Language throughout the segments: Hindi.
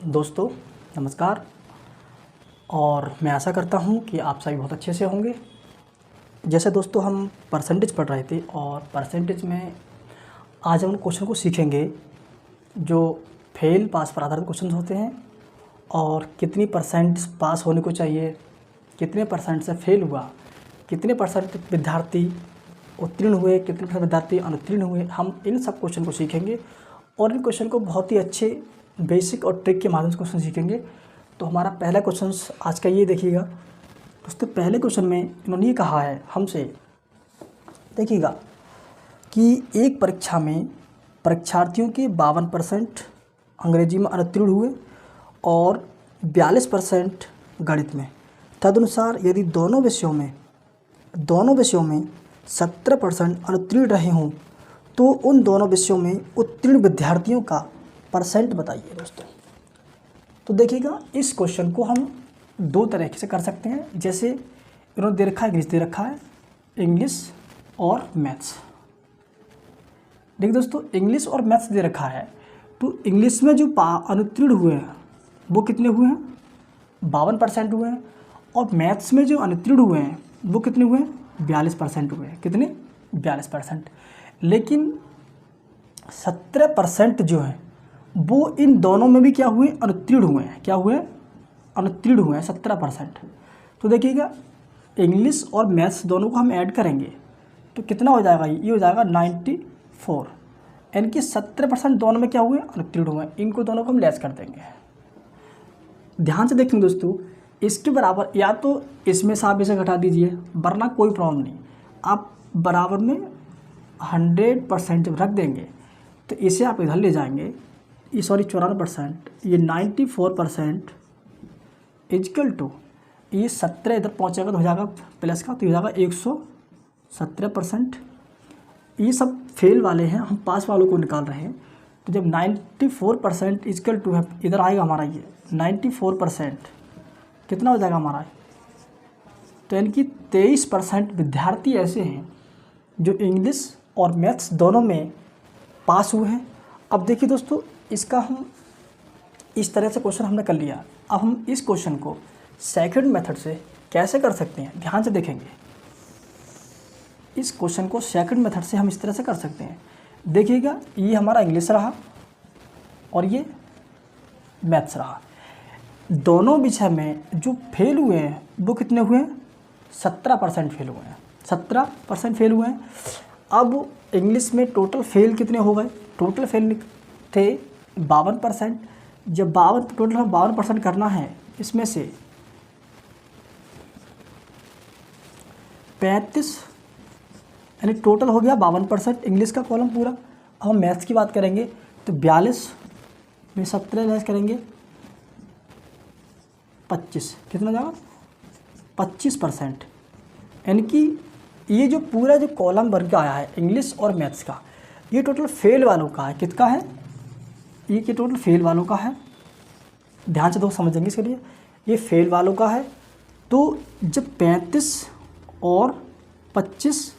दोस्तों नमस्कार। और मैं आशा करता हूँ कि आप सभी बहुत अच्छे से होंगे। जैसे दोस्तों हम परसेंटेज पढ़ रहे थे और परसेंटेज में आज हम क्वेश्चन को सीखेंगे जो फेल पास पर आधारित क्वेश्चन होते हैं और कितनी परसेंट पास होने को चाहिए, कितने परसेंट से फेल हुआ, कितने परसेंट विद्यार्थी उत्तीर्ण हुए, कितने परसेंट विद्यार्थी अनुत्तीर्ण हुए। हम इन सब क्वेश्चन को सीखेंगे और इन क्वेश्चन को बहुत ही अच्छे बेसिक और ट्रिक के माध्यम से क्वेश्चन सीखेंगे। तो हमारा पहला क्वेश्चन आज का ये देखिएगा दोस्तों। पहले क्वेश्चन में इन्होंने ये कहा है हमसे, देखिएगा कि एक परीक्षा में परीक्षार्थियों के 52% अंग्रेजी में अनुत्तीर्ण हुए और 42% गणित में। तदनुसार यदि दोनों विषयों में 17% अनुत्तीर्ण रहे हों तो उन दोनों विषयों में उत्तीर्ण विद्यार्थियों का परसेंट बताइए दोस्तों। तो देखिएगा इस क्वेश्चन को हम दो तरीके से कर सकते हैं। जैसे इन्होंने दे रखा है, इंग्लिश दे रखा है, इंग्लिश और मैथ्स। देखिए दोस्तों, इंग्लिश और मैथ्स दे रखा है तो इंग्लिश में जो अनुत्तीर्ण हुए हैं वो कितने हुए हैं, 52% हुए हैं। और मैथ्स में जो अनुत्तीर्ण हुए हैं वो कितने हुए हैं, 42% हुए हैं। कितने, 42%। लेकिन 17% जो है वो इन दोनों में भी क्या हुए, अनुत्तीर्ण हुए हैं। क्या हुए, अनुत्तीर्ण हुए हैं 17%। तो देखिएगा इंग्लिश और मैथ्स दोनों को हम ऐड करेंगे तो कितना हो जाएगा, ये हो जाएगा 94। यानी कि 17% दोनों में क्या हुए, अनुत्तीर्ण हुए हैं। इनको दोनों को हम लेस कर देंगे। ध्यान से देखेंगे दोस्तों, इसके बराबर या तो इसमें से आप इसे घटा दीजिए, वरना कोई प्रॉब्लम नहीं। आप बराबर में 100% जब रख देंगे तो इसे आप इधर ले जाएंगे, ये 94%, ये 94% इजकल टू ये 17 इधर पहुँचेगा तो हो जाएगा प्लस का, तो हो जाएगा 117%। ये सब फेल वाले हैं, हम पास वालों को निकाल रहे हैं। तो जब 94% इजकल टू है, इधर आएगा हमारा ये 94%, कितना हो जाएगा हमारा, तो यानी कि 23% विद्यार्थी ऐसे हैं जो इंग्लिश और मैथ्स दोनों में पास हुए हैं। अब देखिए दोस्तों, इसका हम इस तरह से क्वेश्चन हमने कर लिया। अब हम इस क्वेश्चन को सेकंड मेथड से कैसे कर सकते हैं, ध्यान से देखेंगे। इस क्वेश्चन को सेकंड मेथड से हम इस तरह से कर सकते हैं। देखिएगा ये हमारा इंग्लिश रहा और ये मैथ्स रहा। दोनों विषय में जो फेल हुए हैं वो कितने हुए हैं, 17% फेल हुए हैं। 17% फेल हुए हैं। अब इंग्लिश में टोटल फेल कितने हो गए, टोटल फेल थे 52%। जब टोटल हम 52% करना है, इसमें से 35 यानी टोटल हो गया 52% इंग्लिश का कॉलम पूरा। अब हम मैथ्स की बात करेंगे तो 42 में 17 लेस करेंगे 25, कितना हो जाएगा 25%। यानी कि ये जो पूरा जो कॉलम बन के आया है इंग्लिश और मैथ्स का, ये टोटल फेल वालों का है। किसका है, ये कि टोटल फेल वालों का है। ध्यान से दोस्त समझेंगे इसके लिए, ये फेल वालों का है। तो जब 35 और 25,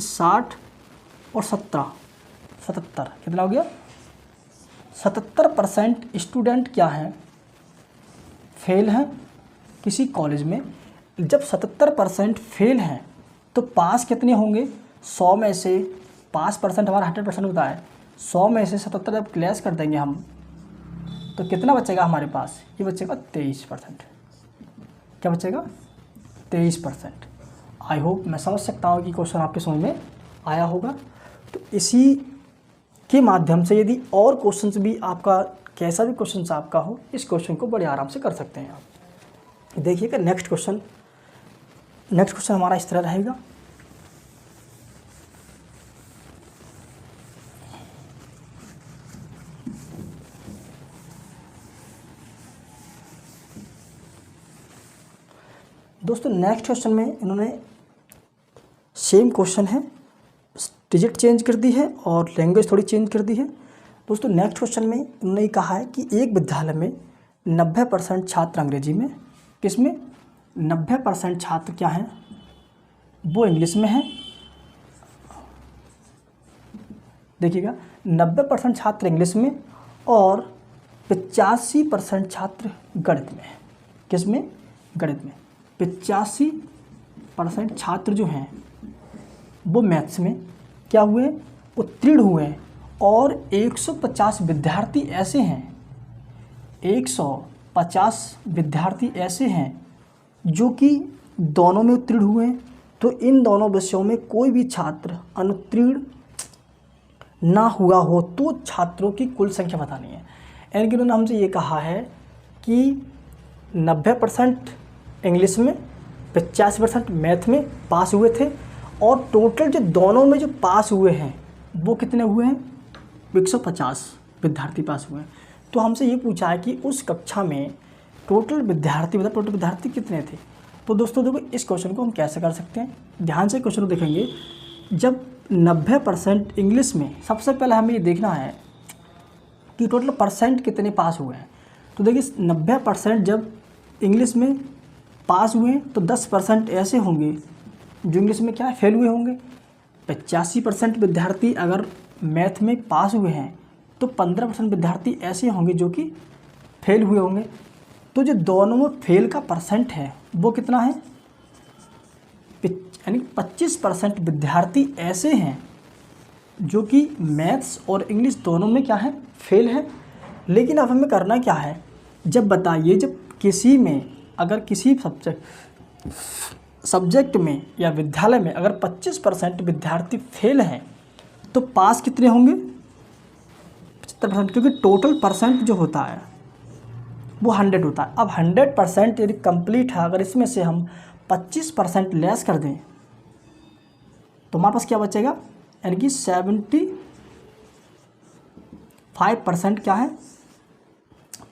60 और 77 कितना हो गया, 77% स्टूडेंट क्या हैं, फेल हैं किसी कॉलेज में। जब 77% फेल हैं तो पास कितने होंगे, 100 में से पास परसेंट हमारा 100% होता है। 100 में से 77 जब क्लैश कर देंगे हम तो कितना बचेगा हमारे पास, ये बचेगा 23%। क्या बचेगा, 23%। आई होप मैं समझ सकता हूँ कि क्वेश्चन आपके समझ में आया होगा। तो इसी के माध्यम से यदि और क्वेश्चंस भी आपका, कैसा भी क्वेश्चन आपका हो, इस क्वेश्चन को बड़े आराम से कर सकते हैं आप। देखिएगा नेक्स्ट क्वेश्चन हमारा इस तरह रहेगा। दोस्तों नेक्स्ट क्वेश्चन में इन्होंने सेम क्वेश्चन है, डिजिट चेंज कर दी है और लैंग्वेज थोड़ी चेंज कर दी है। दोस्तों नेक्स्ट क्वेश्चन में इन्होंने कहा है कि एक विद्यालय में 90% छात्र अंग्रेजी में, किसमें 90% छात्र क्या हैं, वो इंग्लिश में हैं। देखिएगा 90% छात्र इंग्लिश में और 85% छात्र गणित में। किस में? गणित में। 85% छात्र जो हैं वो मैथ्स में क्या हुए? उत्तीर्ण हुए हैं। और 150 विद्यार्थी ऐसे हैं, 150 विद्यार्थी ऐसे हैं जो कि दोनों में उत्तीर्ण हुए हैं। तो इन दोनों विषयों में कोई भी छात्र अनुत्तीर्ण ना हुआ हो तो छात्रों की कुल संख्या बतानी है। यानी कि उन्होंने हमसे ये कहा है कि 90% इंग्लिश में, 85% मैथ में पास हुए थे, और टोटल जो दोनों में जो पास हुए हैं वो कितने हुए हैं? 150 विद्यार्थी पास हुए हैं। तो हमसे ये पूछा है कि उस कक्षा में टोटल विद्यार्थी, मतलब टोटल विद्यार्थी कितने थे। तो दोस्तों देखो, इस क्वेश्चन को हम कैसे कर सकते हैं, ध्यान से क्वेश्चन को देखेंगे। जब 90% इंग्लिश में, सबसे पहले हमें ये देखना है कि टोटल परसेंट कितने पास हुए हैं। तो देखिए 90% जब इंग्लिश में पास हुए तो 10% ऐसे होंगे जो इंग्लिश में क्या है? फेल हुए होंगे। 85% विद्यार्थी अगर मैथ में पास हुए हैं तो 15% विद्यार्थी ऐसे होंगे जो कि फेल हुए होंगे। तो जो दोनों में फेल का परसेंट है वो कितना है? यानी 25% विद्यार्थी ऐसे हैं जो कि मैथ्स और इंग्लिश दोनों में क्या है? फेल है। लेकिन अब हमें करना क्या है? जब बताइए, जब किसी में, अगर किसी सब्जेक्ट में या विद्यालय में अगर 25% विद्यार्थी फेल हैं तो पास कितने होंगे? 75%, क्योंकि टोटल परसेंट जो होता है वो 100 होता है। अब 100% यदि कंप्लीट है, अगर इसमें से हम 25% लेस कर दें तो हमारे पास क्या बचेगा? यानी कि 75% क्या है?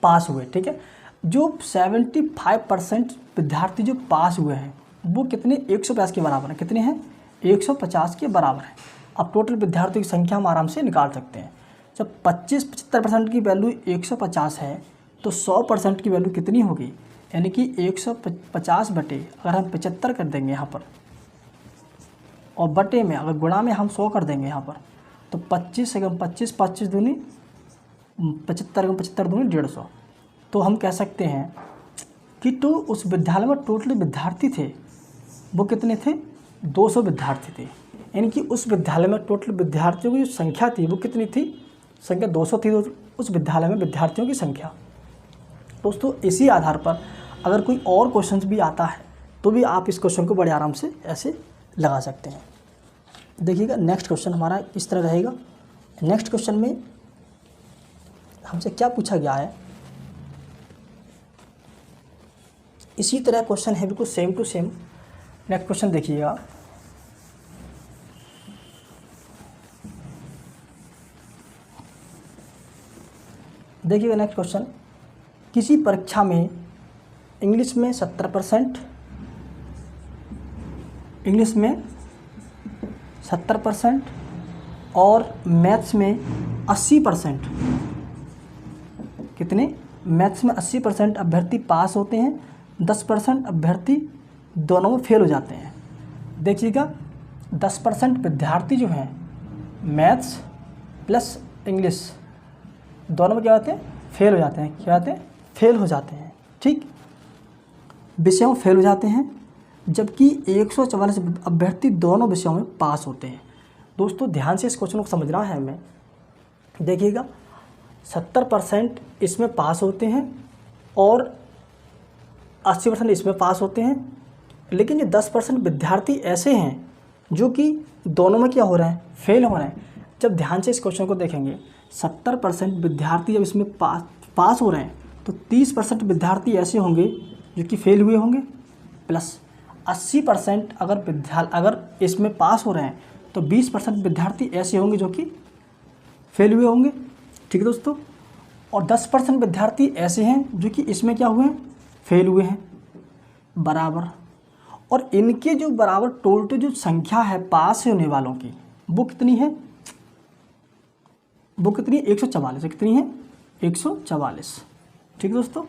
पास हुए। ठीक है, जो 75% विद्यार्थी जो पास हुए हैं वो कितने? 150 के बराबर है। कितने हैं? 150 के बराबर है। अब टोटल विद्यार्थियों की संख्या हम आराम से निकाल सकते हैं। जब 75% की वैल्यू 150 है तो 100% की वैल्यू कितनी होगी? यानी कि 150 बटे, अगर हम 75 कर देंगे यहाँ पर, और बटे में अगर गुणा में हम 100 कर देंगे यहाँ पर, तो 25 से 25, 25 दूनी 75, 75 दूनी 150। तो हम कह सकते हैं कि तो उस विद्यालय में टोटल विद्यार्थी थे वो कितने थे? 200 विद्यार्थी थे। यानी कि उस विद्यालय में टोटल विद्यार्थियों की जो संख्या थी वो कितनी थी? संख्या 200 थी। उस विद्यालय में विद्यार्थियों की संख्या। दोस्तों इसी आधार पर अगर कोई और क्वेश्चन भी आता है तो भी आप इस क्वेश्चन को बड़े आराम से ऐसे लगा सकते हैं। देखिएगा नेक्स्ट क्वेश्चन हमारा इस तरह रहेगा। नेक्स्ट क्वेश्चन में हमसे क्या पूछा गया है, इसी तरह क्वेश्चन है, बिल्कुल same to same. Next question देखिएगा। देखिएगा नेक्स्ट क्वेश्चन, किसी परीक्षा में इंग्लिश में 70%, इंग्लिश में 70% और मैथ्स में 80%, कितने? मैथ्स में 80% अभ्यर्थी पास होते हैं, 10% अभ्यर्थी दोनों में फेल हो जाते हैं। देखिएगा 10% विद्यार्थी जो हैं मैथ्स प्लस इंग्लिश दोनों में क्या होते हैं? फेल हो जाते हैं। क्या होते हैं? फेल हो जाते हैं। ठीक, विषयों में फेल हो जाते हैं, जबकि 144 अभ्यर्थी दोनों विषयों में पास होते हैं। दोस्तों ध्यान से इस क्वेश्चन को समझना है हमें। देखिएगा 70% इसमें पास होते हैं और 80% इसमें पास होते हैं, लेकिन ये 10% विद्यार्थी ऐसे हैं जो कि दोनों में क्या हो रहे हैं? फेल हो रहे हैं। जब ध्यान से इस क्वेश्चन को देखेंगे, 70% विद्यार्थी जब इसमें पास हो रहे हैं तो 30% विद्यार्थी ऐसे होंगे जो कि फेल हुए होंगे, प्लस 80% अगर इसमें पास हो रहे हैं तो 20% विद्यार्थी ऐसे होंगे जो कि फेल हुए होंगे। ठीक है दोस्तों, और 10% विद्यार्थी ऐसे हैं जो कि इसमें क्या हुए हैं? फेल हुए हैं। बराबर, और इनके जो बराबर टोटल जो संख्या है पास होने वालों की वो कितनी है? वो कितनी है? 144। कितनी है? 144। ठीक है दोस्तों,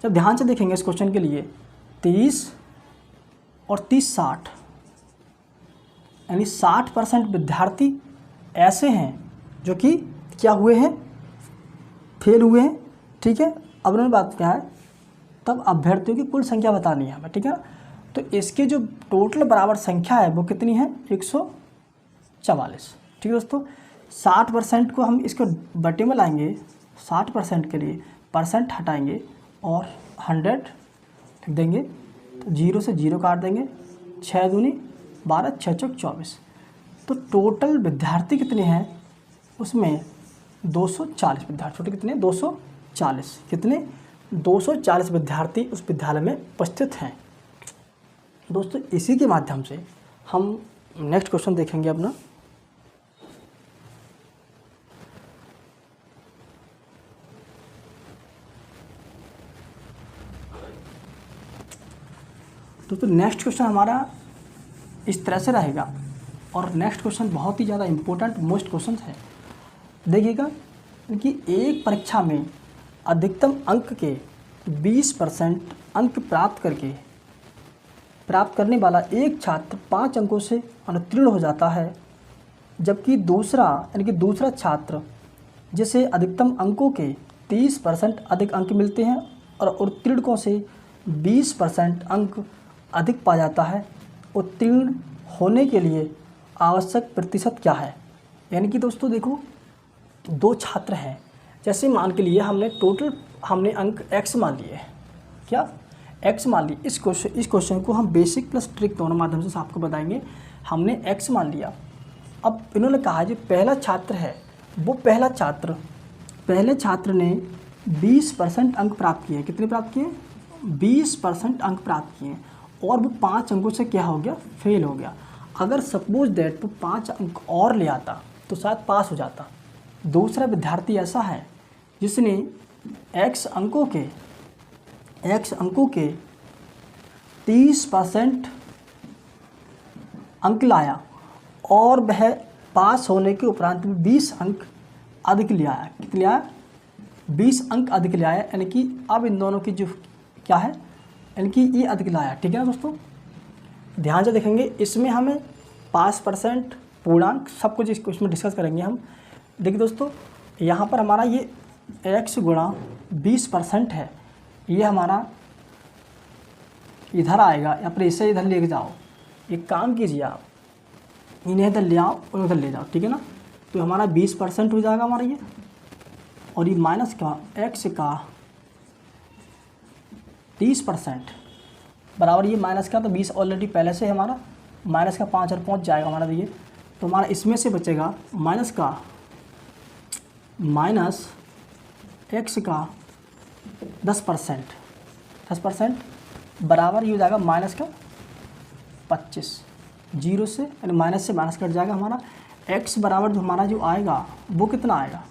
जब ध्यान से देखेंगे इस क्वेश्चन के लिए 30 और 30 60, यानी 60% विद्यार्थी ऐसे हैं जो कि क्या हुए हैं? फेल हुए हैं, ठीक है। अब उन्होंने बात क्या है, तब अभ्यर्थियों की कुल संख्या बतानी है हमें, ठीक है ना। तो इसके जो टोटल बराबर संख्या है वो कितनी है, 144, ठीक है दोस्तों। 60% को हम इसको बटे में लाएंगे, 60% के लिए परसेंट हटाएंगे और 100 लिख देंगे, तो 0 से 0 काट देंगे, 6 दूनी 12, 6 चौक 24। तो टोटल विद्यार्थी कितने हैं उसमें, 240 विद्यार्थी। टोटल कितने, 240, कितने, 240 विद्यार्थी उस विद्यालय में उपस्थित हैं। दोस्तों इसी के माध्यम से हम नेक्स्ट क्वेश्चन देखेंगे अपना। दोस्तों नेक्स्ट क्वेश्चन हमारा इस तरह से रहेगा, और नेक्स्ट क्वेश्चन बहुत ही ज़्यादा इम्पोर्टेंट मोस्ट क्वेश्चन है। देखिएगा कि एक परीक्षा में अधिकतम अंक के 20% अंक प्राप्त करने वाला एक छात्र 5 अंकों से अनुत्तीर्ण हो जाता है, जबकि दूसरा छात्र जिसे अधिकतम अंकों के 30% अधिक अंक मिलते हैं और उत्तीर्णकों से 20% अंक अधिक पा जाता है। उत्तीर्ण होने के लिए आवश्यक प्रतिशत क्या है। यानी कि दोस्तों देखो, 2 छात्र हैं, जैसे मान के लिए हमने अंक x मान लिए, क्या x मान ली। इस क्वेश्चन को हम बेसिक प्लस ट्रिक दोनों माध्यम से आपको बताएंगे। हमने x मान लिया। अब इन्होंने कहा जो पहला छात्र है, वो पहले छात्र ने 20% अंक प्राप्त किए। कितने प्राप्त किए, 20% अंक प्राप्त किए, और वो 5 अंकों से क्या हो गया, फेल हो गया। अगर सपोज दैट वो 5 अंक और ले आता तो शायद पास हो जाता। दूसरा विद्यार्थी ऐसा है जिसने x अंकों के 30% अंक लाया और वह पास होने के उपरांत में 20 अंक अधिक ले आया। कितने ले आया, 20 अंक अधिक ले आया। यानी कि अब इन दोनों की जो क्या है, यानी कि ये अधिक लाया, ठीक है ना दोस्तों। ध्यान से देखेंगे, इसमें हमें पास परसेंट, पूर्णांक सब कुछ इसमें डिस्कस करेंगे हम। देखिए दोस्तों, यहाँ पर हमारा ये x गुणा 20% है, ये हमारा इधर आएगा, या फिर इसे इधर लेके जाओ। एक काम कीजिए, आप इन्हें इधर ले आओ और उधर ले जाओ, ठीक है ना। तो हमारा 20% हो जाएगा हमारा ये, और ये माइनस का x का 30% बराबर ये माइनस का, तो 20 ऑलरेडी पहले से हमारा माइनस का 5 और पहुँच जाएगा हमारा। ये तो हमारा इसमें से बचेगा माइनस x का 10% बराबर ये हो जाएगा माइनस का 25। 0 से यानी माइनस से माइनस कट जाएगा हमारा। x बराबर जो हमारा जो आएगा वो कितना आएगा,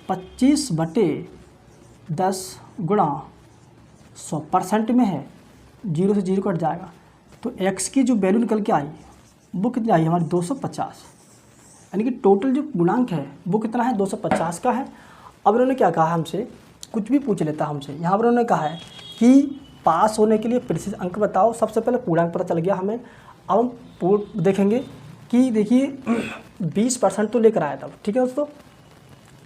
25/10 गुणा 100% में है, 0 से 0 कट जाएगा। तो x की जो वैल्यू निकल के आई वो कितनी आई हमारी, 250। यानी कि टोटल जो गुणांक है वो कितना है, 250 का है। अब इन्होंने क्या कहा हमसे, कुछ भी पूछ लेता हमसे। यहाँ पर उन्होंने कहा है कि पास होने के लिए प्रतिशत अंक बताओ। सबसे पहले पूर्णांक पता चल गया हमें। अब हम देखेंगे कि देखिए 20% तो लेकर आया था, ठीक है दोस्तों।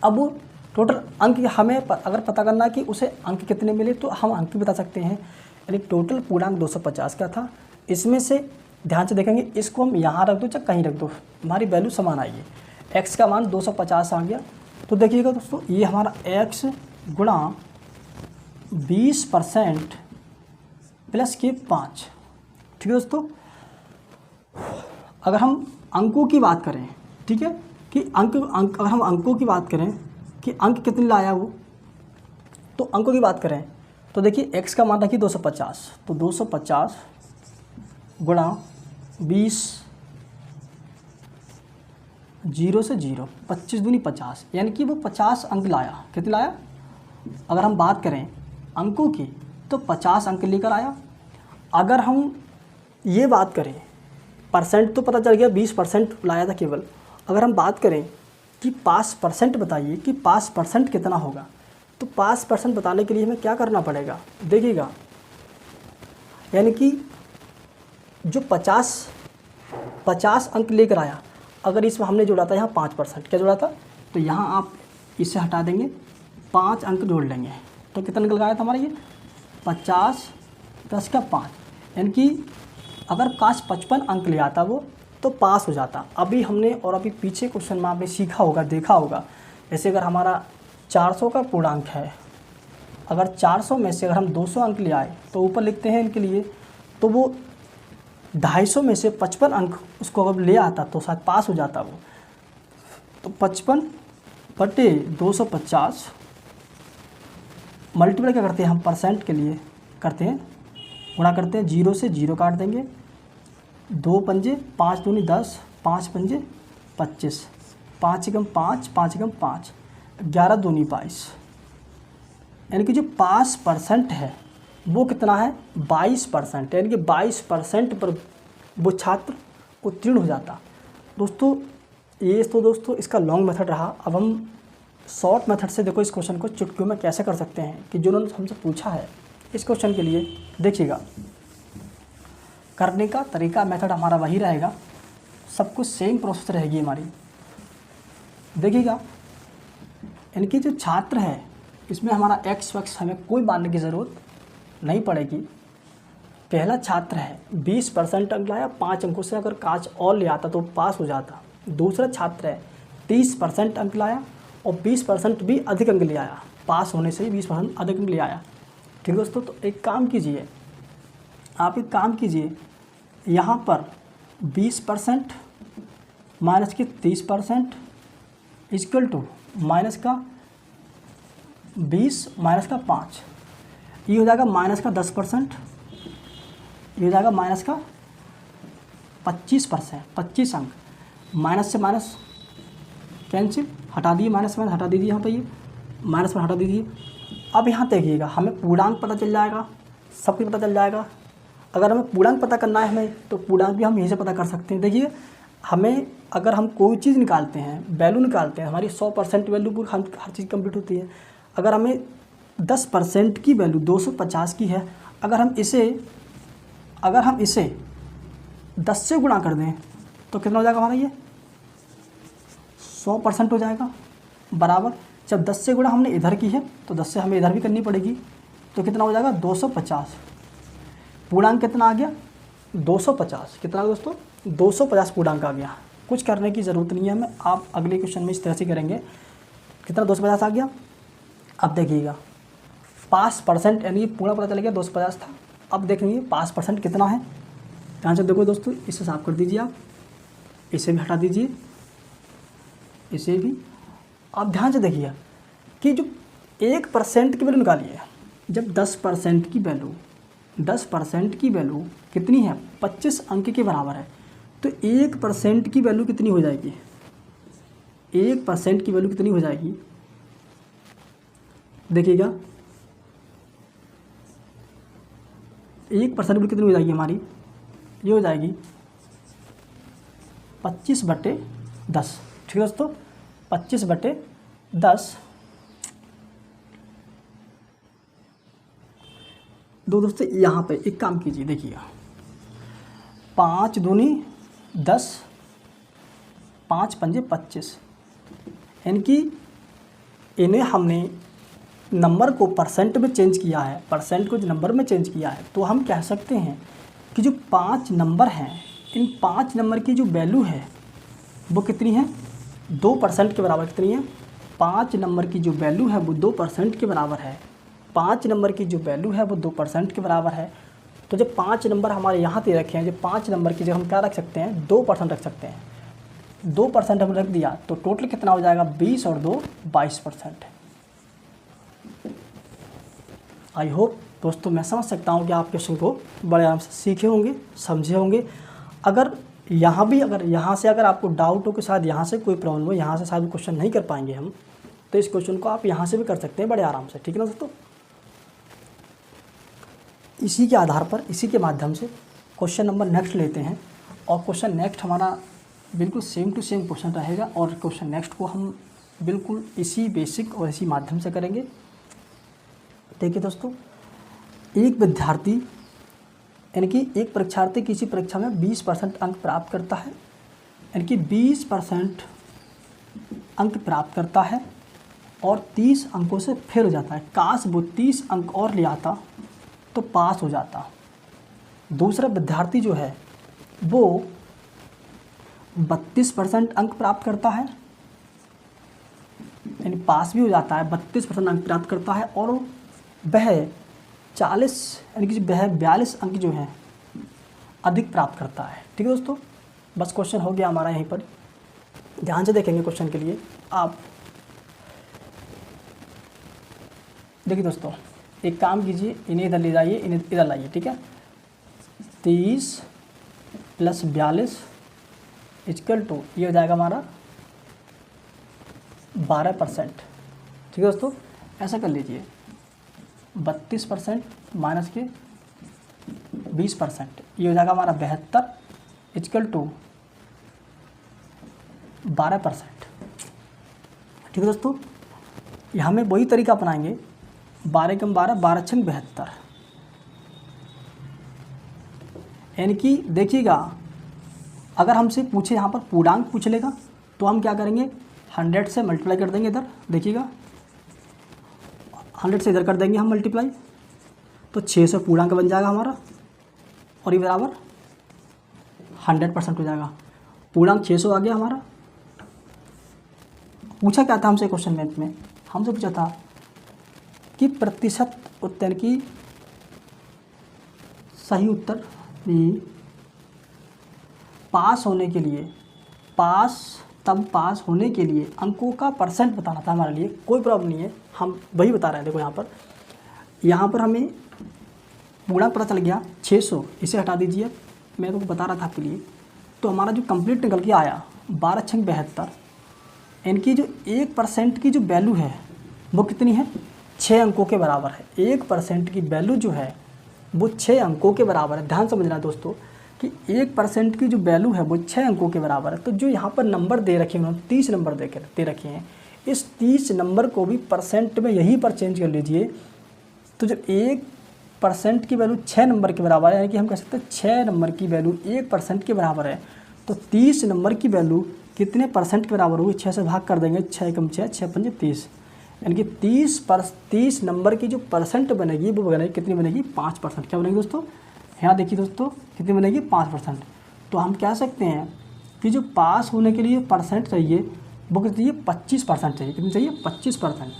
अब वो टोटल अंक हमें अगर पता करना है कि उसे अंक कितने मिले तो हम अंक भी बता सकते हैं। यानी टोटल पूर्णांक 250 का था। इसमें से ध्यान से देखेंगे, इसको हम यहाँ रख दो चाहे कहीं रख दो, हमारी वैल्यू समान आई है। x का मान 250 आ गया। तो देखिएगा दोस्तों, ये हमारा x गुणा 20% प्लस के 5, ठीक है दोस्तों। अगर हम अंकों की बात करें, ठीक है, कि अंक अगर हम अंकों की बात करें कि अंक कितने लाया वो, तो अंकों की बात करें तो देखिए x का मान रखिए 250। तो 250 गुणा 20, 0 से 0, 25 दूनी 50, यानी कि वो 50 अंक लाया। कितने लाया, अगर हम बात करें अंकों की तो 50 अंक लेकर आया। अगर हम ये बात करें, परसेंट तो पता चल गया 20% लाया था केवल। अगर हम बात करें कि पास परसेंट बताइए कि पास परसेंट कितना होगा, तो पास परसेंट बताने के लिए हमें क्या करना पड़ेगा, देखिएगा। यानी कि जो 50 अंक लेकर आया, अगर इसमें हमने जोड़ा था यहाँ 5%, क्या जोड़ा था, तो यहाँ आप इसे हटा देंगे, 5 अंक जोड़ लेंगे तो कितना निकल गया था हमारा ये 50, 10 का 5, यानी कि अगर काश 55 अंक ले आता वो तो पास हो जाता। अभी हमने और अभी पीछे क्वेश्चन में आपने सीखा होगा, देखा होगा, जैसे अगर हमारा 400 का पूर्णांक है, अगर 400 में से अगर हम 200 अंक ले आए तो ऊपर लिखते हैं इनके लिए, तो वो 250 में से 55 अंक उसको अगर ले आता तो शायद पास हो जाता वो। तो 55/250 मल्टीप्लाई क्या करते हैं हम परसेंट के लिए करते हैं, गुणा करते हैं, 0 से 0 काट देंगे, 2 पंजे 5 दूनी 10, 5 पंजे 25, 5 एकम 5, 5 एकम 5, 11 दूनी 22, यानी कि जो 5% है वो कितना है 22%, यानी कि 22% पर वो छात्र उत्तीर्ण हो जाता। दोस्तों ये तो दोस्तों इसका लॉन्ग मेथड रहा। अब हम शॉर्ट मेथड से देखो इस क्वेश्चन को चुटकियों में कैसे कर सकते हैं, कि जो उन्होंने हमसे पूछा है इस क्वेश्चन के लिए देखिएगा, करने का तरीका मेथड हमारा वही रहेगा, सब कुछ सेम प्रोसेस रहेगी हमारी। देखिएगा इनकी जो छात्र है इसमें हमारा एक्स वक्स हमें कोई मानने की ज़रूरत नहीं पड़ेगी। पहला छात्र है 20% अंक लाया, 5 अंकों से अगर काच और ले आता तो पास हो जाता। दूसरा छात्र है 30% अंक लाया और 20% भी अधिक अंक ले आया, पास होने से ही 20% अधिक अंक ले आया। ठीक दोस्तों, तो एक काम कीजिए, आप एक काम कीजिए, यहाँ पर 20% माइनस के 30% इक्वल टू माइनस का 20 माइनस का 5, ये हो जाएगा माइनस का 10%, ये हो जाएगा माइनस का 25%, 25 अंक, माइनस से माइनस कैंसिल, हटा दिए, माइनस माइनस हटा दीजिए, यहाँ पर ये माइनस में हटा दीजिए। अब यहाँ देखिएगा हमें पूर्णांक पता चल जाएगा, सब कुछ पता चल जाएगा। अगर हमें पूर्णांक पता करना है हमें, तो पूर्णांक भी हम यहीं से पता कर सकते हैं। देखिए हमें अगर हम कोई चीज़ निकालते हैं, वैल्यू निकालते हैं, हमारी 100% वैल्यू पर हम हर चीज़ कंप्लीट होती है। अगर हमें 10% की वैल्यू 250 की है, अगर हम इसे 10 से गुणा कर दें तो कितना हो जाएगा हमारा ये 100% हो जाएगा, बराबर। जब 10 से गुणा हमने इधर की है तो 10 से हमें इधर भी करनी पड़ेगी, तो कितना हो जाएगा 250। पूर्णांक कितना आ गया 250, कितना दोस्तों 250 पूर्णांक आ गया। कुछ करने की ज़रूरत नहीं है हमें, आप अगले क्वेश्चन में इस तरह से करेंगे। कितना 250 आ गया। अब देखिएगा 5% यानी पूर्ण पता चल गया 250 था। अब देखेंगे 5% कितना है, ध्यान से देखो दोस्तों, इसे साफ कर दीजिए आप, इसे भी हटा दीजिए, इसे भी। आप ध्यान से देखिए कि जो 1% की वैल्यू निकालिए, जब 10% की वैल्यू कितनी है 25 अंक के बराबर है, तो 1% की वैल्यू कितनी हो जाएगी, 1% की वैल्यू कितनी हो जाएगी, देखिएगा 1% वैल्यू कितनी हो जाएगी हमारी, ये हो जाएगी 25/10। ठीक है दोस्तों, 25/10। दोस्तों यहाँ पे एक काम कीजिए, देखिए 5 दूनी 10, 5 पंजे 25, यानी कि इन्हें हमने नंबर को परसेंट में चेंज किया है, परसेंट को जो नंबर में चेंज किया है, तो हम कह सकते हैं कि जो 5 नंबर हैं, इन 5 नंबर की जो वैल्यू है वो कितनी है 2% के बराबर। कितनी है 5 नंबर की जो वैल्यू है वो 2% के बराबर है। 5 नंबर की जो वैल्यू है वो 2% के बराबर है। तो जब 5 नंबर हमारे यहाँ पे रखे हैं, जो 5 नंबर की जगह हम क्या रख सकते हैं 2% रख सकते हैं। 2% हमने रख दिया तो टोटल कितना हो जाएगा 20 और 2 22%। आई होप दोस्तों मैं समझ सकता हूँ कि आप क्वेश्चन को बड़े आराम से सीखे होंगे, समझे होंगे। अगर यहाँ से आपको डाउट हो कि शायद यहाँ से कोई प्रॉब्लम हो, यहाँ से शायद क्वेश्चन नहीं कर पाएंगे हम, तो इस क्वेश्चन को आप यहाँ से भी कर सकते हैं बड़े आराम से। ठीक है ना दोस्तों, इसी के आधार पर, इसी के माध्यम से क्वेश्चन नंबर नेक्स्ट लेते हैं। और क्वेश्चन नेक्स्ट हमारा बिल्कुल सेम टू सेम क्वेश्चन रहेगा, और क्वेश्चन नेक्स्ट को हम बिल्कुल इसी बेसिक और इसी माध्यम से करेंगे। देखिए दोस्तों, एक विद्यार्थी यानी कि एक परीक्षार्थी किसी परीक्षा में 20% अंक प्राप्त करता है, यानी कि 20% अंक प्राप्त करता है और 30 अंकों से फेल हो जाता है। काश वो 30 अंक और ले आता तो पास हो जाता। दूसरा विद्यार्थी जो है वो 32% अंक प्राप्त करता है, यानी पास भी हो जाता है, 32% अंक प्राप्त करता है, और वह 40 यानी कि वह 42 अंक जो हैं अधिक प्राप्त करता है। ठीक है दोस्तों, बस क्वेश्चन हो गया हमारा यहीं पर। ध्यान से देखेंगे क्वेश्चन के लिए आप। देखिए दोस्तों, एक काम कीजिए, इन्हें इधर ले जाइए, इन्हें इधर लाइए। ठीक है, 30 + 42 = ये हो जाएगा हमारा 12%। ठीक है दोस्तों, ऐसा कर लीजिए, 32% माइनस के 20%, ये हो जाएगा हमारा 72 = 12%। ठीक है दोस्तों, यहाँ में वही तरीका अपनाएंगे, 12 × 12 12 × 6 72। यानी कि देखिएगा, अगर हमसे पूछे यहाँ पर पूर्णांक पूछ लेगा तो हम क्या करेंगे, 100 से मल्टीप्लाई कर देंगे। इधर देखिएगा, 100 से इधर कर देंगे हम मल्टीप्लाई, तो 600 पूर्णांक बन जाएगा हमारा, और ये बराबर 100% हो जाएगा। पूर्णांक 600 आ गया हमारा। पूछा क्या था हमसे क्वेश्चन मैथ में, हमसे पूछा था कि प्रतिशत उत्तर की सही उत्तर पास होने के लिए, पास होने के लिए अंकों का परसेंट बताना था हमारे लिए। कोई प्रॉब्लम नहीं है, हम वही बता रहे हैं। देखो यहाँ पर हमें पूर्णांक पता चल गया 600, इसे हटा दीजिए, मैं तो बता रहा था आपके लिए। तो हमारा जो कंप्लीट निकल के आया 12 × 6 72, इनकी जो 1% की जो वैल्यू है वो कितनी है, 6 अंकों के बराबर है। 1% की वैल्यू जो है वो 6 अंकों के बराबर है। ध्यान समझना दोस्तों कि 1% की जो वैल्यू है वो 6 अंकों के बराबर है। तो जो यहाँ पर नंबर दे रखे हैं, उन्होंने 30 नंबर दे रखे हैं, इस 30 नंबर को भी परसेंट में यहीं पर चेंज कर लीजिए। तो जब 1% की वैल्यू 6 नंबर के बराबर है, यानी कि हम कह सकते हैं 6 नंबर की वैल्यू 1% के बराबर है, तो 30 नंबर की वैल्यू कितने परसेंट के बराबर होगी, 6 से भाग कर देंगे, 6 × 6 6 × 5 30, यानी कि 30 नंबर की जो परसेंट बनेगी वो बनेगी, कितनी बनेगी, 5%। क्या बनेगी दोस्तों, यहाँ देखिए दोस्तों, कितनी बनेगी, 5%। तो हम कह सकते हैं कि जो पास होने के लिए परसेंट चाहिए वो कितनी चाहिए, 25% चाहिए। कितनी चाहिए, 25%।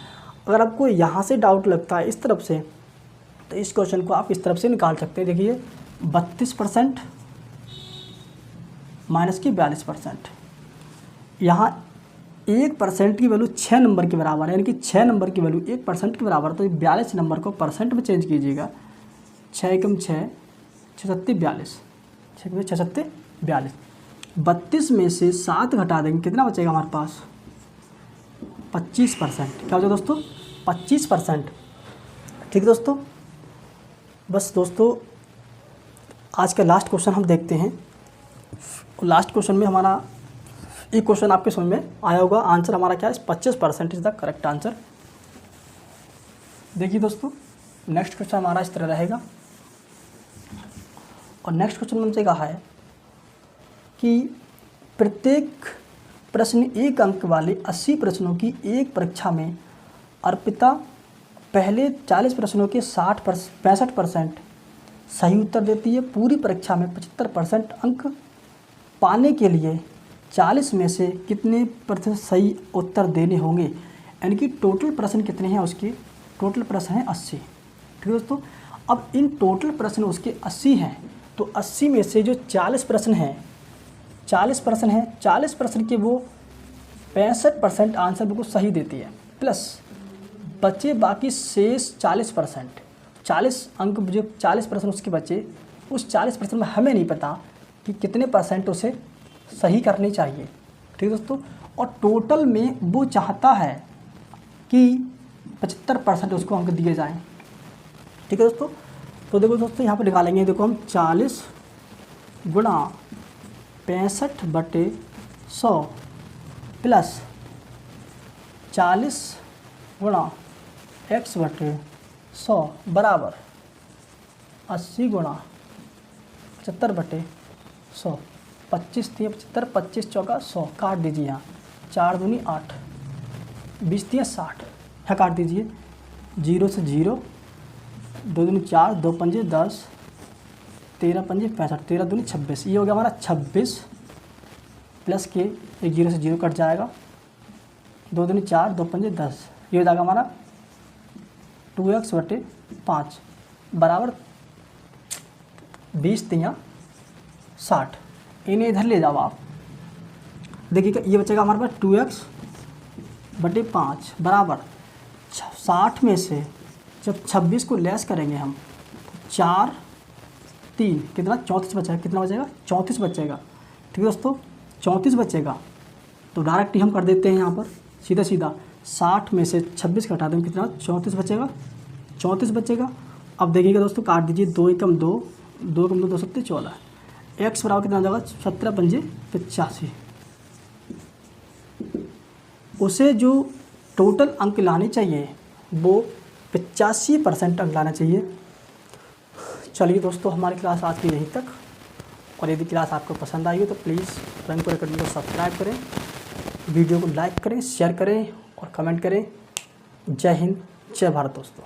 अगर आपको यहाँ से डाउट लगता है इस तरफ से, तो इस क्वेश्चन को आप इस तरफ से निकाल सकते हैं। देखिए 32% माइनस की 42%, यहाँ 1% की वैल्यू 6 नंबर के बराबर है, यानी कि 6 नंबर की वैल्यू 1% के बराबर है। तो 42 नंबर को परसेंट में चेंज कीजिएगा, 6 × 6 6 × 7 42, 6 × 6 7 42। 32 में से 7 घटा देंगे, कितना बचेगा हमारे पास, 25%। क्या हो जाएगा दोस्तों, 25%। ठीक है दोस्तों, बस दोस्तों आज का लास्ट क्वेश्चन हम देखते हैं। लास्ट क्वेश्चन में हमारा एक क्वेश्चन आपके समझ में आया होगा, आंसर हमारा क्या है, 25% इज द करेक्ट आंसर। देखिए दोस्तों, नेक्स्ट क्वेश्चन हमारा इस तरह रहेगा, और नेक्स्ट क्वेश्चन में हमसे कहा है कि प्रत्येक प्रश्न 1 अंक वाले 80 प्रश्नों की एक परीक्षा में अर्पिता पहले 40 प्रश्नों के 65% सही उत्तर देती है। पूरी परीक्षा में 75% अंक पाने के लिए 40 में से कितने प्रतिशत सही उत्तर देने होंगे, यानी कि टोटल प्रश्न कितने हैं उसके, टोटल प्रश्न हैं 80। ठीक है दोस्तों, अब इन टोटल प्रश्न उसके 80 हैं, तो 80 में से जो 40 प्रश्न हैं, 40 प्रश्न के वो 65% आंसर बिल्कुल सही देती है, प्लस बचे बाकी शेष 40%, 40 अंक जो 40 प्रश्न उसके बचे, उस 40% में हमें नहीं पता कि कितने परसेंट उसे सही करनी चाहिए। ठीक है दोस्तों, और टोटल में वो चाहता है कि 75% उसको अंक दिए जाएं। ठीक है दोस्तों, तो देखो दोस्तों यहाँ पर निकालेंगे, देखो हम 40 × 65/100 प्लस 40 × x/100 बराबर 80 × 75/100, 25 थी 75, 25 × 4 = 100, काट दीजिए यहाँ, 4 दूनी 8, 20 3 60 है, काट दीजिए। 0 से 0, 2 दूनी 4, 2 पंजे 10, 13 पंजे 65, 13 दूनी 26। ये हो गया हमारा 26 प्लस के, एक 0 से 0 कट जाएगा, 2 दूनी 4, 2 पंजे 10। ये हो जाएगा हमारा 2x/5 बराबर 20 3 60। इन्हें इधर ले जाओ आप, देखिएगा ये बचेगा हमारे पास 2x/5 बराबर 60 में से जब 26 को लेस करेंगे हम, 4 3 कितना 34 बचेगा, कितना बचेगा 34 बचेगा। ठीक है दोस्तों, 34 बचेगा तो डायरेक्ट ही हम कर देते हैं यहाँ पर सीधा सीधा 60 में से 26 घटा देंगे, कितना 34 बचेगा, 34 बचेगा। अब देखिएगा दोस्तों, काट दीजिए, 2 एकम 2, 2 एकम 2, 2 सत्ते 14, x बराबर कितना हो जाएगा 17 पंजे 85। उसे जो टोटल अंक लाने चाहिए वो 85% अंक लाना चाहिए। चलिए दोस्तों, हमारी क्लास आज की यहीं तक, और यदि क्लास आपको पसंद आई हो तो प्लीज़ रंगपुर एकेडमी को सब्सक्राइब करें, वीडियो को लाइक करें, शेयर करें और कमेंट करें। जय हिंद, जय भारत दोस्तों।